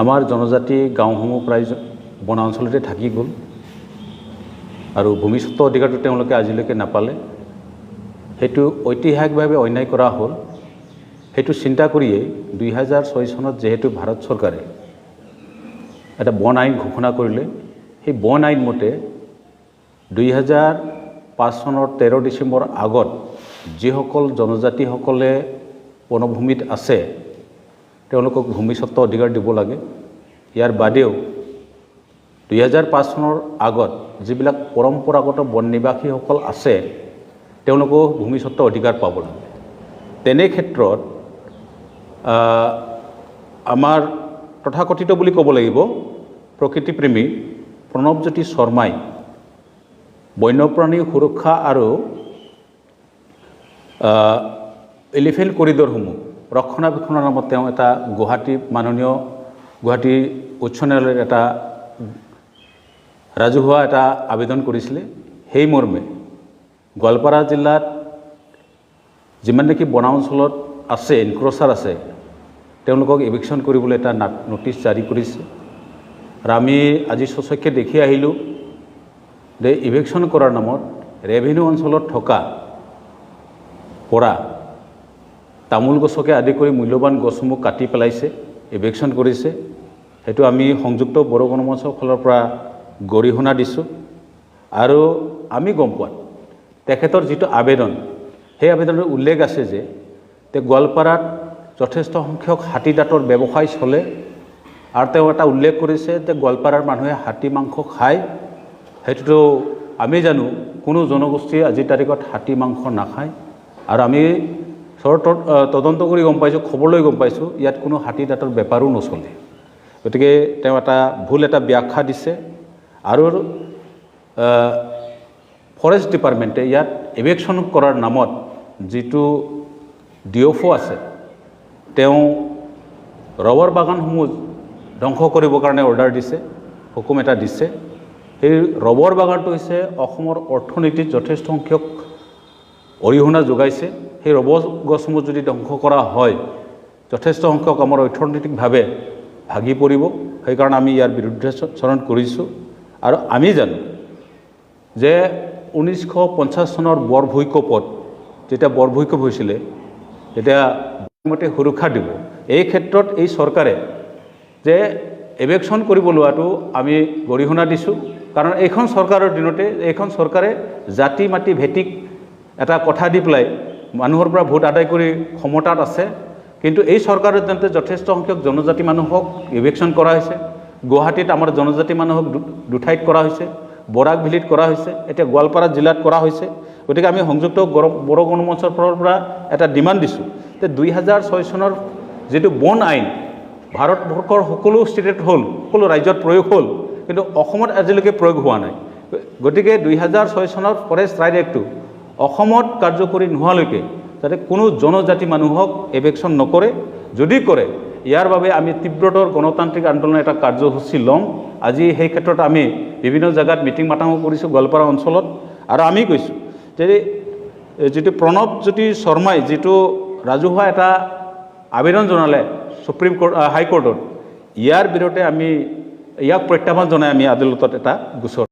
আমাৰ জনজাতি গাঁওসমূহ প্ৰায় বনাঞ্চলতে থাকি গ'ল আৰু ভূমিস্বত্ব অধিকাৰটো তেওঁলোকে আজিলৈকে নাপালে। সেইটো ঐতিহাসিকভাৱে অন্যায় কৰা হ'ল। সেইটো চিন্তা কৰিয়েই 2006 চনত যেহেতু ভাৰত চৰকাৰে এটা বন আইন ঘোষণা কৰিলে, সেই বন আইন মতে 2005 চনৰ 13 ডিচেম্বৰ আগত যিসকল জনজাতিসকলে বনভূমিত আছে তেওঁলোকক ভূমিস্বত্ব অধিকাৰ দিব লাগে। ইয়াৰ বাদেও 2005 চনৰ আগত যিবিলাক পৰম্পৰাগত বন নিবাসীসকল আছে তেওঁলোকো ভূমিস্বত্ব অধিকাৰ পাব লাগে। তেনে ক্ষেত্ৰত আমাৰ তথাকথিত বুলি ক'ব লাগিব প্ৰকৃতিপ্ৰেমী প্ৰণৱজ্যোতি শৰ্মাই বন্যপ্ৰাণী সুৰক্ষা আৰু এলিফেণ্ট কৰিডৰসমূহ ৰক্ষণাবেক্ষণৰ নামত তেওঁ এটা মাননীয় গুৱাহাটী উচ্চ ন্যায়ালয়ৰ এটা ৰাজহুৱা এটা আবেদন কৰিছিলে। সেই মৰ্মে গোৱালপাৰা জিলাত যিমান নেকি বনাঞ্চলত আছে এনক্ৰচাৰ আছে তেওঁলোকক এভিকশ্যন কৰিবলৈ এটা নটিচ জাৰি কৰিছে। আৰু আমি আজি স্বচক্ষে দেখি আহিলোঁ যে ইভিকশ্যন কৰাৰ নামত ৰেভিনিউ অঞ্চলত থকা পৰা তামোল গছকে আদি কৰি মূল্যৱান গছসমূহ কাটি পেলাইছে, ইভিকশ্যন কৰিছে। সেইটো আমি সংযুক্ত বড়ো গণমঞ্চৰ ফালৰ পৰা গৰিহণা দিছোঁ। আৰু আমি গম পোৱাত তেখেতৰ যিটো আবেদন, সেই আবেদনৰ উল্লেখ আছে যে গোৱালপাৰাত যথেষ্ট সংখ্যক হাতী দাঁতৰ ব্যৱসায় চলে। আৰু তেওঁ এটা উল্লেখ কৰিছে যে গোৱালপাৰাৰ মানুহে হাতী মাংস খায়। সেইটোতো আমি জানো কোনো জনগোষ্ঠীয়ে আজিৰ তাৰিখত হাতী মাংস নাখায়। আৰু আমি তদন্ত কৰি গম পাইছোঁ, খবৰ লৈ গম পাইছোঁ ইয়াত কোনো হাতী দাঁতৰ বেপাৰো নচলে। গতিকে তেওঁ এটা ভুল এটা ব্যাখ্যা দিছে। আৰু ফৰেষ্ট ডিপাৰ্টমেণ্টে ইয়াত ইভিকশ্যন কৰাৰ নামত যিটো ডিঅ'ফ' আছে তেওঁ ৰবৰ বাগানসমূহ ধ্বংস কৰিবৰ কাৰণে অৰ্ডাৰ দিছে, হুকুম এটা দিছে। সেই ৰবৰ বাগানটো হৈছে অসমৰ অৰ্থনীতিত যথেষ্ট সংখ্যক অৰিহণা যোগাইছে। সেই ৰবৰ গছসমূহ যদি ধ্বংস কৰা হয় যথেষ্ট সংখ্যক আমাৰ অৰ্থনৈতিকভাৱে ভাগি পৰিব। সেইকাৰণে আমি ইয়াৰ বিৰুদ্ধাচৰণ কৰিছোঁ। আৰু আমি জানো যে 1950 চনৰ বৰভূঁইকঁপত যেতিয়া বৰভূঁইকঁপ হৈছিলে তেতিয়া মতে সুৰক্ষা দিব। এই ক্ষেত্ৰত এই চৰকাৰে যে ইভিকশ্যন কৰিব লোৱাটো আমি গৰিহণা দিছোঁ। কাৰণ এইখন চৰকাৰৰ দিনতে এইখন চৰকাৰে জাতি মাটি ভিত্তিক এটা কথা দি পেলাই মানুহৰ পৰা ভোট আদায় কৰি ক্ষমতাত আছে। কিন্তু এই চৰকাৰৰ দিনতে যথেষ্ট সংখ্যক জনজাতি মানুহক ইভিকশ্যন কৰা হৈছে। গুৱাহাটীত আমাৰ জনজাতি মানুহক দুঠাইত কৰা হৈছে, বৰাক ভেলীত কৰা হৈছে, এতিয়া গোৱালপাৰা জিলাত কৰা হৈছে। গতিকে আমি সংযুক্ত বড়ো গণমঞ্চৰ ফালৰ পৰা এটা ডিমাণ্ড দিছোঁ যে 2006 চনৰ যিটো বন আইন ভাৰতবৰ্ষৰ সকলো ষ্টেটত হ'ল, সকলো ৰাজ্যত প্ৰয়োগ হ'ল, কিন্তু অসমত আজিলৈকে প্ৰয়োগ হোৱা নাই। গতিকে 2006 চনৰ ফৰেষ্ট ৰাইট এক্টটো অসমত কাৰ্যকৰী নোহোৱালৈকে যাতে কোনো জনজাতি মানুহক ইভিকশ্যন নকৰে। যদি কৰে ইয়াৰ বাবে আমি তীব্ৰতৰ গণতান্ত্ৰিক আন্দোলন এটা কাৰ্যসূচী ল'ম। আজি সেই ক্ষেত্ৰত আমি বিভিন্ন জেগাত মিটিং মাটাঙো কৰিছোঁ গোৱালপাৰা অঞ্চলত। আৰু আমি কৈছোঁ যে যিটো প্ৰণৱজ্যোতি শৰ্মাই যিটো ৰাজহুৱা এটা আবেদন জনালে সুপ্ৰিম কোৰ্ট হাইকোৰ্টত, ইয়াৰ বিৰুদ্ধে আমি ইয়াক প্ৰত্যাহ্বান জনাই আমি আদালতত এটা গোচৰ